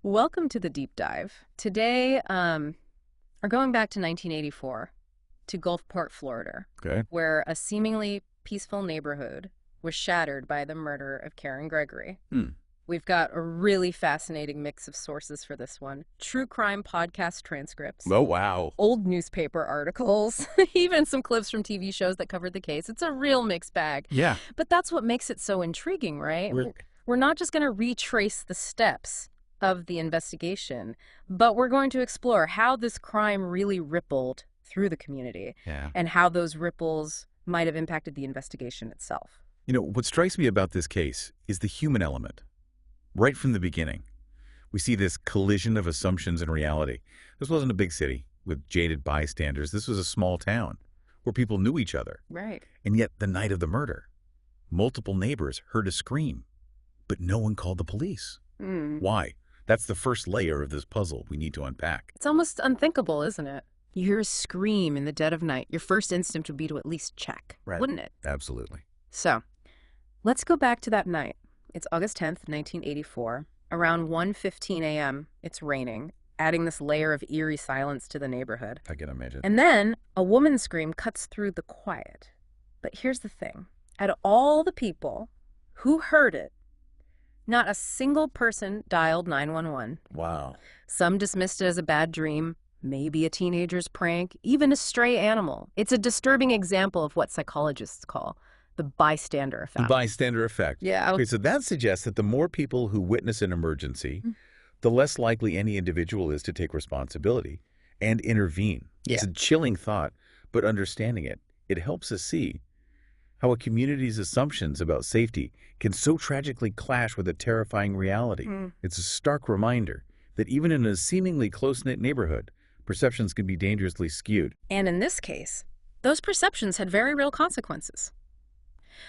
Welcome to the deep dive. Today, we're going back to 1984 to Gulfport, Florida, Okay. where a seemingly peaceful neighborhood was shattered by the murder of Karen Gregory. We've got a really fascinating mix of sources for this one. True crime podcast transcripts, Oh, wow. old newspaper articles, even some clips from TV shows that covered the case. It's a real mixed bag. Yeah. But that's what makes it so intriguing, right? We're not just going to retrace the steps of the investigation, but we're going to explore how this crime really rippled through the community and how those ripples might have impacted the investigation itself. You know, what strikes me about this case is the human element. Right from the beginning, we see this collision of assumptions and reality. This wasn't a big city with jaded bystanders. This was a small town where people knew each other. Right. And yet, the night of the murder, multiple neighbors heard a scream, but no one called the police. Why? That's the first layer of this puzzle we need to unpack. It's almost unthinkable, isn't it? You hear a scream in the dead of night. Your first instinct would be to at least check, wouldn't it? Absolutely. So, let's go back to that night. It's August 10th, 1984. Around 1:15 a.m., it's raining, adding this layer of eerie silence to the neighborhood. I can imagine. And then a woman's scream cuts through the quiet. But here's the thing. Out of all the people who heard it, not a single person dialed 911. Wow. Some dismissed it as a bad dream, maybe a teenager's prank, even a stray animal. It's a disturbing example of what psychologists call the bystander effect. The bystander effect. Yeah. Okay, so that suggests that the more people who witness an emergency, the less likely any individual is to take responsibility and intervene. Yeah. It's a chilling thought, but understanding it, it helps us see how a community's assumptions about safety can so tragically clash with a terrifying reality. It's a stark reminder that even in a seemingly close-knit neighborhood, perceptions can be dangerously skewed. And in this case, those perceptions had very real consequences.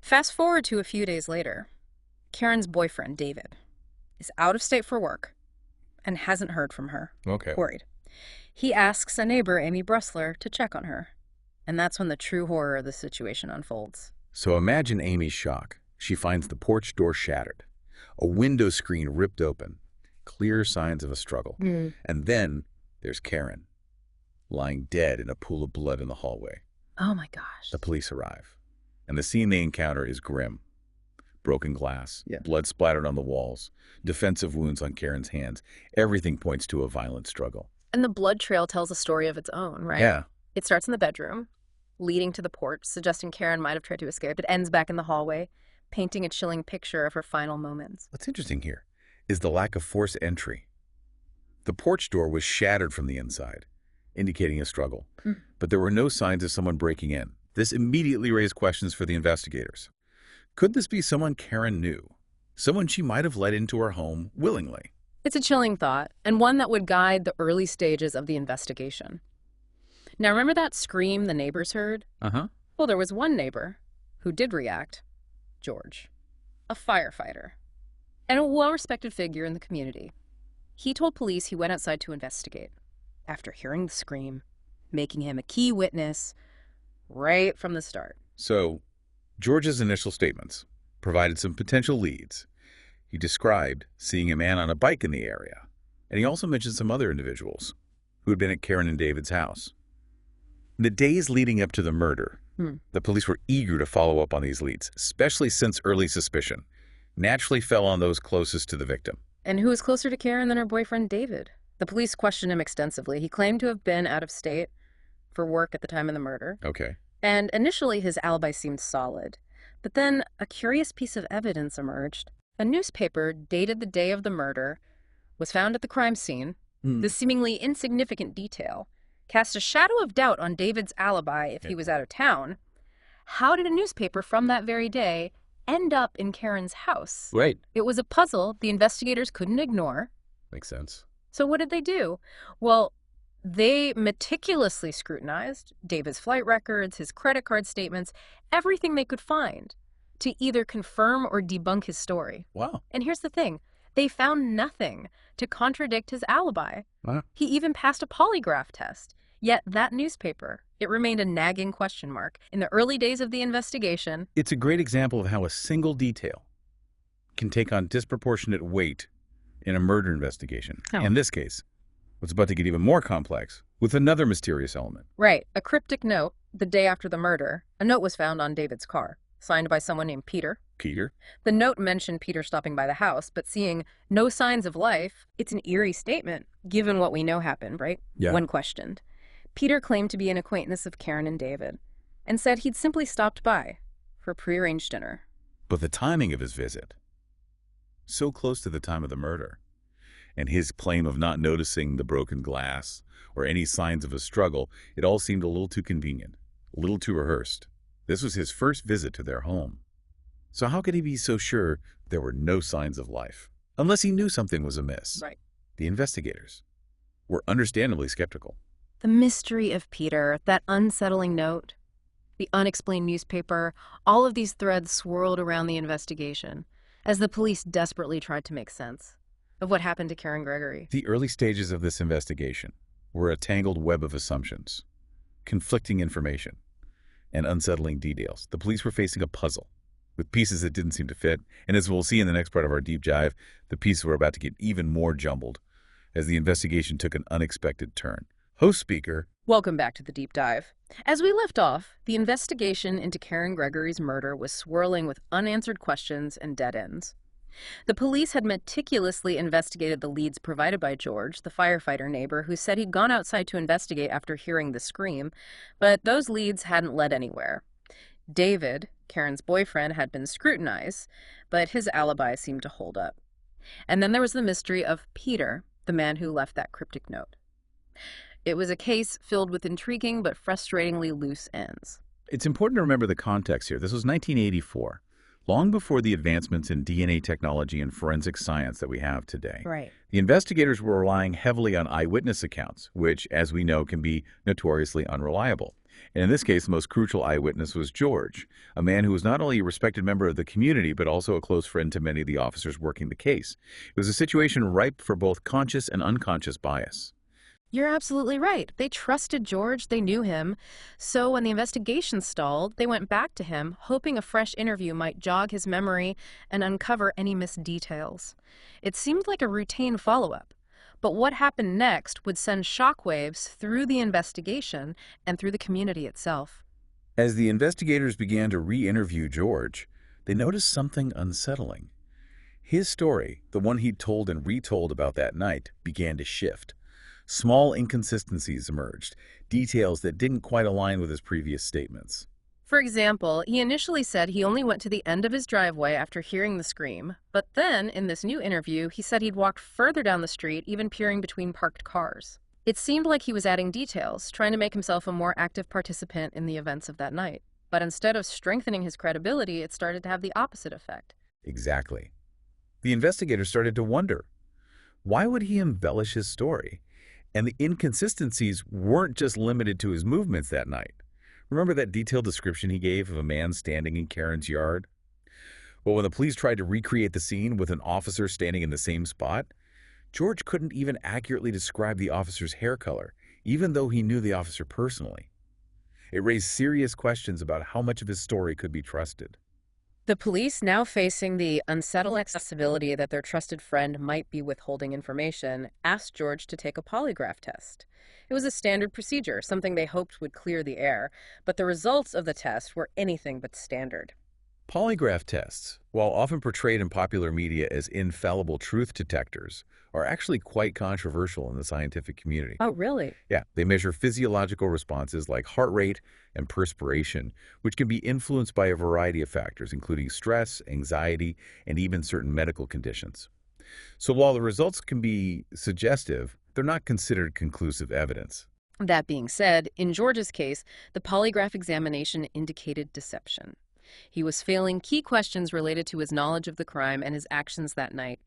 Fast forward to a few days later. Karen's boyfriend, David, is out of state for work and hasn't heard from her. Okay. Worried. He asks a neighbor, Amy Bressler, to check on her. And that's when the true horror of the situation unfolds. So imagine Amy's shock. She finds the porch door shattered, a window screen ripped open, clear signs of a struggle. And then there's Karen, lying dead in a pool of blood in the hallway. Oh my gosh. The police arrive, and the scene they encounter is grim. Broken glass, blood splattered on the walls, defensive wounds on Karen's hands. Everything points to a violent struggle. And the blood trail tells a story of its own, right? Yeah. It starts in the bedroom, leading to the porch, suggesting Karen might have tried to escape. It ends back in the hallway, painting a chilling picture of her final moments. What's interesting here is the lack of forced entry. The porch door was shattered from the inside, indicating a struggle. But there were no signs of someone breaking in. This immediately raised questions for the investigators. Could this be someone Karen knew? Someone she might have let into her home willingly? It's a chilling thought, and one that would guide the early stages of the investigation. Now, remember that scream the neighbors heard? Well, there was one neighbor who did react, George, a firefighter, and a well-respected figure in the community. He told police he went outside to investigate after hearing the scream, making him a key witness right from the start. So, George's initial statements provided some potential leads. He described seeing a man on a bike in the area, and he also mentioned some other individuals who had been at Karen and David's house. In the days leading up to the murder, the police were eager to follow up on these leads, especially since early suspicion naturally fell on those closest to the victim. And who was closer to Karen than her boyfriend, David? The police questioned him extensively. He claimed to have been out of state for work at the time of the murder. Okay. And initially, his alibi seemed solid. But then a curious piece of evidence emerged. A newspaper dated the day of the murder was found at the crime scene. This seemingly insignificant detail cast a shadow of doubt on David's alibi if he was out of town. How did a newspaper from that very day end up in Karen's house? Right. It was a puzzle the investigators couldn't ignore. Makes sense. So what did they do? Well, they meticulously scrutinized David's flight records, his credit card statements, everything they could find to either confirm or debunk his story. Wow. And here's the thing. They found nothing to contradict his alibi. Wow. He even passed a polygraph test. Yet that newspaper, it remained a nagging question mark. In the early days of the investigation, It's a great example of how a single detail can take on disproportionate weight in a murder investigation. Oh. In this case, what's about to get even more complex with another mysterious element. Right. A cryptic note the day after the murder. A note was found on David's car, signed by someone named Peter. Peter? The note mentioned Peter stopping by the house, but seeing no signs of life, it's an eerie statement, given what we know happened, right? Yeah. When questioned. Peter claimed to be an acquaintance of Karen and David, and said he'd simply stopped by for a prearranged dinner. But the timing of his visit, so close to the time of the murder, and his claim of not noticing the broken glass or any signs of a struggle, it all seemed a little too convenient, a little too rehearsed. This was his first visit to their home. So how could he be so sure there were no signs of life? Unless he knew something was amiss. Right. The investigators were understandably skeptical. The mystery of Peter, that unsettling note, the unexplained newspaper, all of these threads swirled around the investigation as the police desperately tried to make sense of what happened to Karen Gregory. The early stages of this investigation were a tangled web of assumptions, conflicting information, and unsettling details. The police were facing a puzzle with pieces that didn't seem to fit, and as we'll see in the next part of our deep dive, the pieces were about to get even more jumbled as the investigation took an unexpected turn. Host speaker. Welcome back to the deep dive. As we left off, the investigation into Karen Gregory's murder was swirling with unanswered questions and dead ends. The police had meticulously investigated the leads provided by George, the firefighter neighbor who said he'd gone outside to investigate after hearing the scream, but those leads hadn't led anywhere. David, Karen's boyfriend, had been scrutinized, but his alibi seemed to hold up. And then there was the mystery of Peter, the man who left that cryptic note. It was a case filled with intriguing but frustratingly loose ends. It's important to remember the context here. This was 1984, long before the advancements in DNA technology and forensic science that we have today. Right. The investigators were relying heavily on eyewitness accounts, which, as we know, can be notoriously unreliable. And in this case, the most crucial eyewitness was George, a man who was not only a respected member of the community, but also a close friend to many of the officers working the case. It was a situation ripe for both conscious and unconscious bias. You're absolutely right. They trusted George, they knew him. So when the investigation stalled, they went back to him, hoping a fresh interview might jog his memory and uncover any missed details. It seemed like a routine follow-up. But what happened next would send shockwaves through the investigation and through the community itself. As the investigators began to re-interview George, they noticed something unsettling. His story, the one he'd told and retold about that night, began to shift. Small inconsistencies emerged, details that didn't quite align with his previous statements. For example, he initially said he only went to the end of his driveway after hearing the scream, but then, in this new interview, he said he'd walked further down the street, even peering between parked cars. It seemed like he was adding details, trying to make himself a more active participant in the events of that night. But instead of strengthening his credibility, it started to have the opposite effect. Exactly. The investigators started to wonder, why would he embellish his story? And the inconsistencies weren't just limited to his movements that night. Remember that detailed description he gave of a man standing in Karen's yard? Well, when the police tried to recreate the scene with an officer standing in the same spot, George couldn't even accurately describe the officer's hair color, even though he knew the officer personally. It raised serious questions about how much of his story could be trusted. The police, now facing the unsettled accessibility that their trusted friend might be withholding information, asked George to take a polygraph test. It was a standard procedure, something they hoped would clear the air, but the results of the test were anything but standard. Polygraph tests, while often portrayed in popular media as infallible truth detectors, are actually quite controversial in the scientific community. Oh, really? Yeah, they measure physiological responses like heart rate and perspiration, which can be influenced by a variety of factors, including stress, anxiety, and even certain medical conditions. So while the results can be suggestive, they're not considered conclusive evidence. That being said, in George's case, the polygraph examination indicated deception. He was failing key questions related to his knowledge of the crime and his actions that night.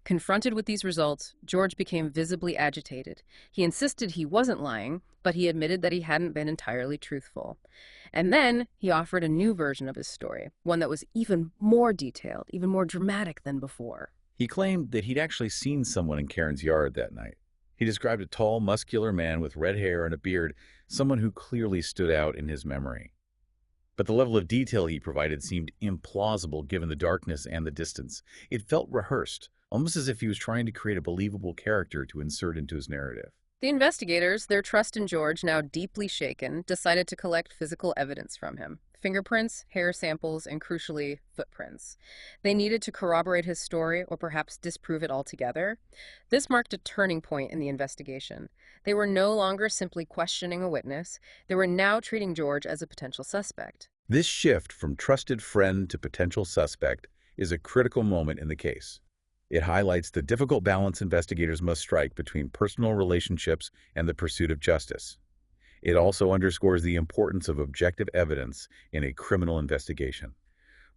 Confronted with these results, George became visibly agitated. He insisted he wasn't lying, but he admitted that he hadn't been entirely truthful. And then he offered a new version of his story, one that was even more detailed, even more dramatic than before. He claimed that he'd actually seen someone in Karen's yard that night. He described a tall, muscular man with red hair and a beard, someone who clearly stood out in his memory. But the level of detail he provided seemed implausible given the darkness and the distance. It felt rehearsed, almost as if he was trying to create a believable character to insert into his narrative. The investigators, their trust in George now deeply shaken, decided to collect physical evidence from him. Fingerprints, hair samples, and crucially, footprints. They needed to corroborate his story or perhaps disprove it altogether. This marked a turning point in the investigation. They were no longer simply questioning a witness. They were now treating George as a potential suspect. This shift from trusted friend to potential suspect is a critical moment in the case. It highlights the difficult balance investigators must strike between personal relationships and the pursuit of justice. It also underscores the importance of objective evidence in a criminal investigation.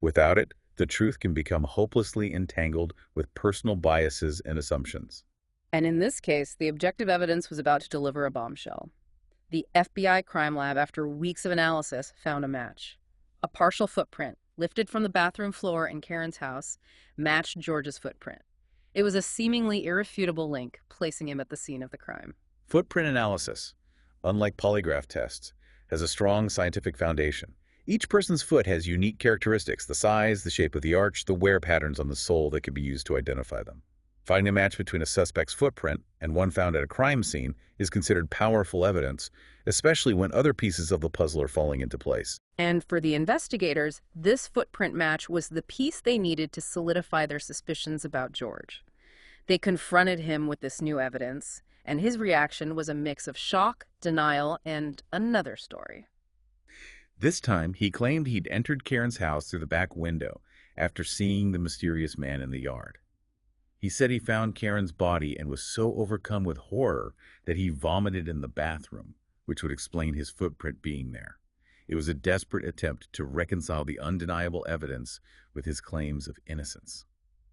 Without it, the truth can become hopelessly entangled with personal biases and assumptions. And in this case, the objective evidence was about to deliver a bombshell. The FBI crime lab, after weeks of analysis, found a match. A partial footprint, lifted from the bathroom floor in Karen's house, matched George's footprint. It was a seemingly irrefutable link, placing him at the scene of the crime. Footprint analysis, unlike polygraph tests, has a strong scientific foundation. Each person's foot has unique characteristics: the size, the shape of the arch, the wear patterns on the sole that can be used to identify them. Finding a match between a suspect's footprint and one found at a crime scene is considered powerful evidence, especially when other pieces of the puzzle are falling into place. And for the investigators, this footprint match was the piece they needed to solidify their suspicions about George. They confronted him with this new evidence, and his reaction was a mix of shock, denial, and another story. This time, he claimed he'd entered Karen's house through the back window after seeing the mysterious man in the yard. He said he found Karen's body and was so overcome with horror that he vomited in the bathroom, which would explain his footprint being there. It was a desperate attempt to reconcile the undeniable evidence with his claims of innocence.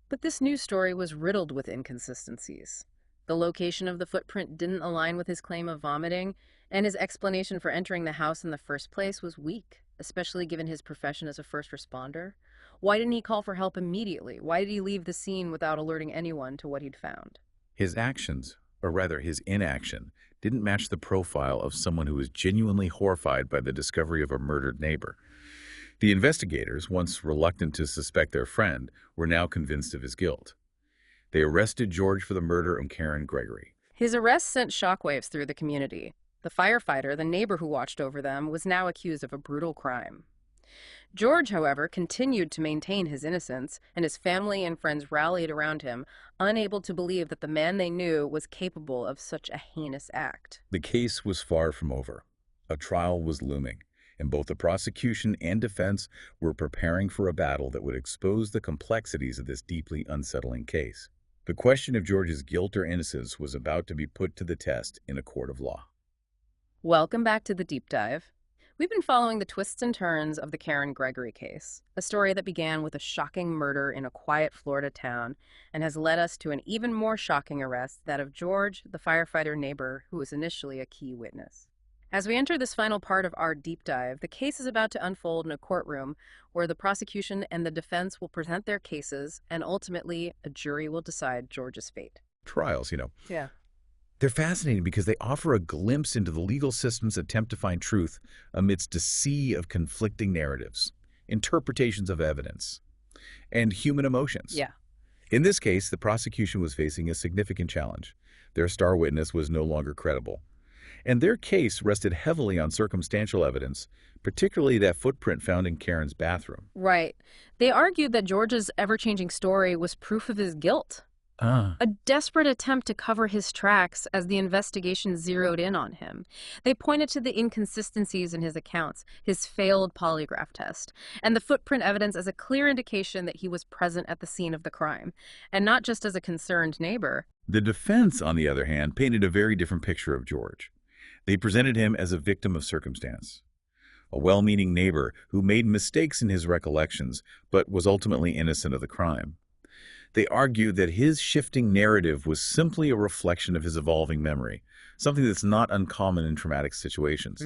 But this new story was riddled with inconsistencies. The location of the footprint didn't align with his claim of vomiting, and his explanation for entering the house in the first place was weak, especially given his profession as a first responder. Why didn't he call for help immediately? Why did he leave the scene without alerting anyone to what he'd found? His actions, or rather his inaction, didn't match the profile of someone who was genuinely horrified by the discovery of a murdered neighbor. The investigators, once reluctant to suspect their friend, were now convinced of his guilt. They arrested George for the murder of Karen Gregory. His arrest sent shockwaves through the community. The firefighter, the neighbor who watched over them, was now accused of a brutal crime. George, however, continued to maintain his innocence, and his family and friends rallied around him, unable to believe that the man they knew was capable of such a heinous act. The case was far from over. A trial was looming, and both the prosecution and defense were preparing for a battle that would expose the complexities of this deeply unsettling case. The question of George's guilt or innocence was about to be put to the test in a court of law. Welcome back to the Deep Dive. We've been following the twists and turns of the Karen Gregory case, a story that began with a shocking murder in a quiet Florida town and has led us to an even more shocking arrest, that of George, the firefighter neighbor who was initially a key witness. As we enter this final part of our deep dive, the case is about to unfold in a courtroom where the prosecution and the defense will present their cases, and ultimately a jury will decide George's fate. Trials, Yeah. They're fascinating because they offer a glimpse into the legal system's attempt to find truth amidst a sea of conflicting narratives, interpretations of evidence, and human emotions. Yeah. In this case, the prosecution was facing a significant challenge. Their star witness was no longer credible, and their case rested heavily on circumstantial evidence, particularly that footprint found in Karen's bathroom. Right. They argued that George's ever-changing story was proof of his guilt. A desperate attempt to cover his tracks as the investigation zeroed in on him. They pointed to the inconsistencies in his accounts, his failed polygraph test, and the footprint evidence as a clear indication that he was present at the scene of the crime, and not just as a concerned neighbor. The defense, on the other hand, painted a very different picture of George. They presented him as a victim of circumstance, a well-meaning neighbor who made mistakes in his recollections but was ultimately innocent of the crime. They argued that his shifting narrative was simply a reflection of his evolving memory, something that's not uncommon in traumatic situations.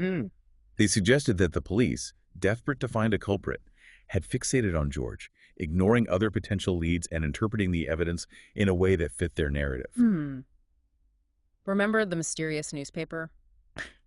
They suggested that the police, desperate to find a culprit, had fixated on George, ignoring other potential leads and interpreting the evidence in a way that fit their narrative. Remember the mysterious newspaper?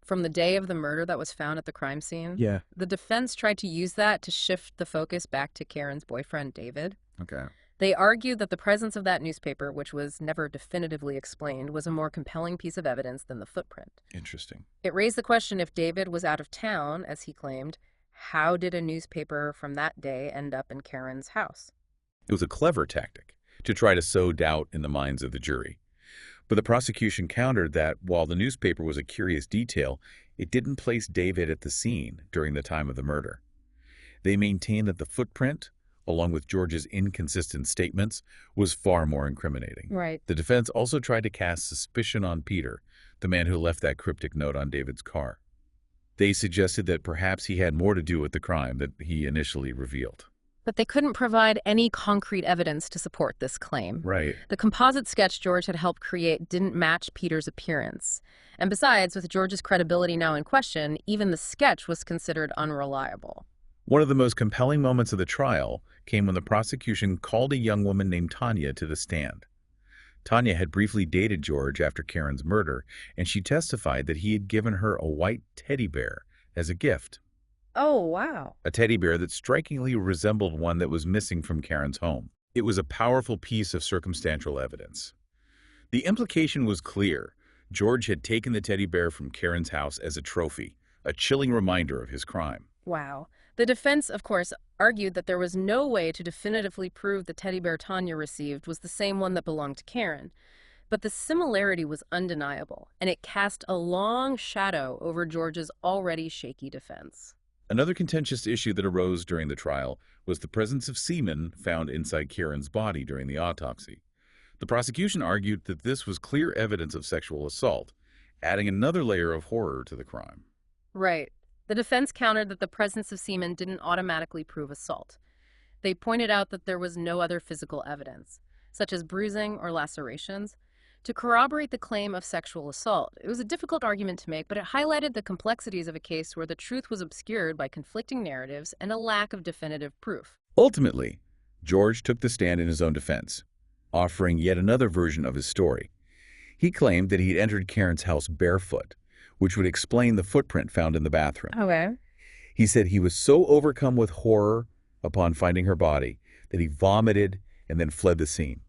From the day of the murder that was found at the crime scene? Yeah. The defense tried to use that to shift the focus back to Karen's boyfriend, David. Okay. They argued that the presence of that newspaper, which was never definitively explained, was a more compelling piece of evidence than the footprint. Interesting. It raised the question, if David was out of town, as he claimed, how did a newspaper from that day end up in Karen's house? It was a clever tactic to try to sow doubt in the minds of the jury. But the prosecution countered that while the newspaper was a curious detail, it didn't place David at the scene during the time of the murder. They maintained that the footprint, along with George's inconsistent statements, was far more incriminating. Right. The defense also tried to cast suspicion on Peter, the man who left that cryptic note on David's car. They suggested that perhaps he had more to do with the crime that he initially revealed. But they couldn't provide any concrete evidence to support this claim. Right. The composite sketch George had helped create didn't match Peter's appearance. And besides, with George's credibility now in question, even the sketch was considered unreliable. One of the most compelling moments of the trial came when the prosecution called a young woman named Tanya to the stand. Tanya had briefly dated George after Karen's murder, and she testified that he had given her a white teddy bear as a gift. Oh, wow. A teddy bear that strikingly resembled one that was missing from Karen's home. It was a powerful piece of circumstantial evidence. The implication was clear. George had taken the teddy bear from Karen's house as a trophy, a chilling reminder of his crime. Wow. The defense, of course, argued that there was no way to definitively prove the teddy bear Tanya received was the same one that belonged to Karen. But the similarity was undeniable, and it cast a long shadow over George's already shaky defense. Another contentious issue that arose during the trial was the presence of semen found inside Karen's body during the autopsy. The prosecution argued that this was clear evidence of sexual assault, adding another layer of horror to the crime. Right. The defense countered that the presence of semen didn't automatically prove assault. They pointed out that there was no other physical evidence, such as bruising or lacerations, to corroborate the claim of sexual assault. It was a difficult argument to make, but it highlighted the complexities of a case where the truth was obscured by conflicting narratives and a lack of definitive proof. Ultimately, George took the stand in his own defense, offering yet another version of his story. He claimed that he had entered Karen's house barefoot, which would explain the footprint found in the bathroom. Okay. He said he was so overcome with horror upon finding her body that he vomited and then fled the scene.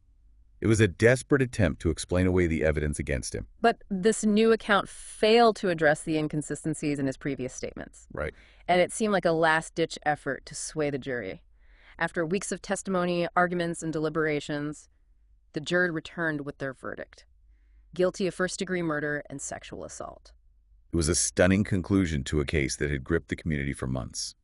It was a desperate attempt to explain away the evidence against him. But this new account failed to address the inconsistencies in his previous statements. Right. And it seemed like a last-ditch effort to sway the jury. After weeks of testimony, arguments, and deliberations, the jury returned with their verdict: guilty of first-degree murder and sexual assault. It was a stunning conclusion to a case that had gripped the community for months.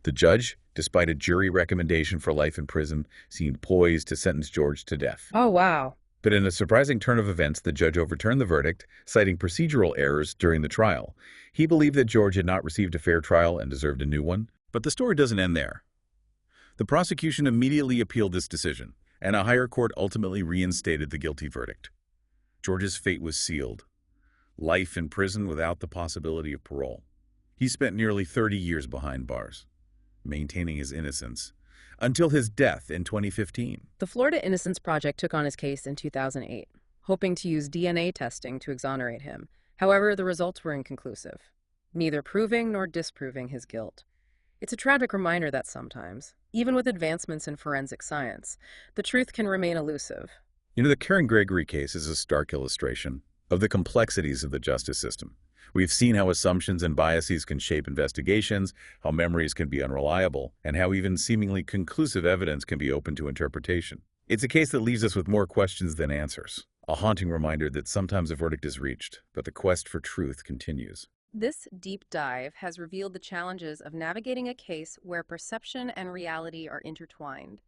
The judge, despite a jury recommendation for life in prison, seemed poised to sentence George to death. Oh, wow. But in a surprising turn of events, the judge overturned the verdict, citing procedural errors during the trial. He believed that George had not received a fair trial and deserved a new one. But the story doesn't end there. The prosecution immediately appealed this decision, and a higher court ultimately reinstated the guilty verdict. George's fate was sealed: life in prison without the possibility of parole. He spent nearly 30 years behind bars, maintaining his innocence, until his death in 2015. The Florida Innocence Project took on his case in 2008, hoping to use DNA testing to exonerate him. However, the results were inconclusive, neither proving nor disproving his guilt. It's a tragic reminder that sometimes, even with advancements in forensic science, the truth can remain elusive. The Karen Gregory case is a stark illustration of the complexities of the justice system. We've seen how assumptions and biases can shape investigations, how memories can be unreliable, and how even seemingly conclusive evidence can be open to interpretation. It's a case that leaves us with more questions than answers, a haunting reminder that sometimes a verdict is reached, but the quest for truth continues. This deep dive has revealed the challenges of navigating a case where perception and reality are intertwined.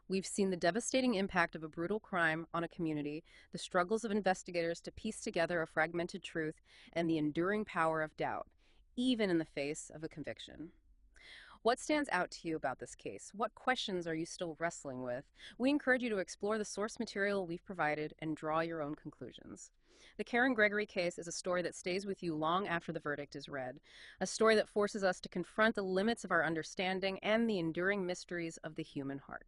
We've seen the devastating impact of a brutal crime on a community, the struggles of investigators to piece together a fragmented truth, and the enduring power of doubt, even in the face of a conviction. What stands out to you about this case? What questions are you still wrestling with? We encourage you to explore the source material we've provided and draw your own conclusions. The Karen Gregory case is a story that stays with you long after the verdict is read, a story that forces us to confront the limits of our understanding and the enduring mysteries of the human heart.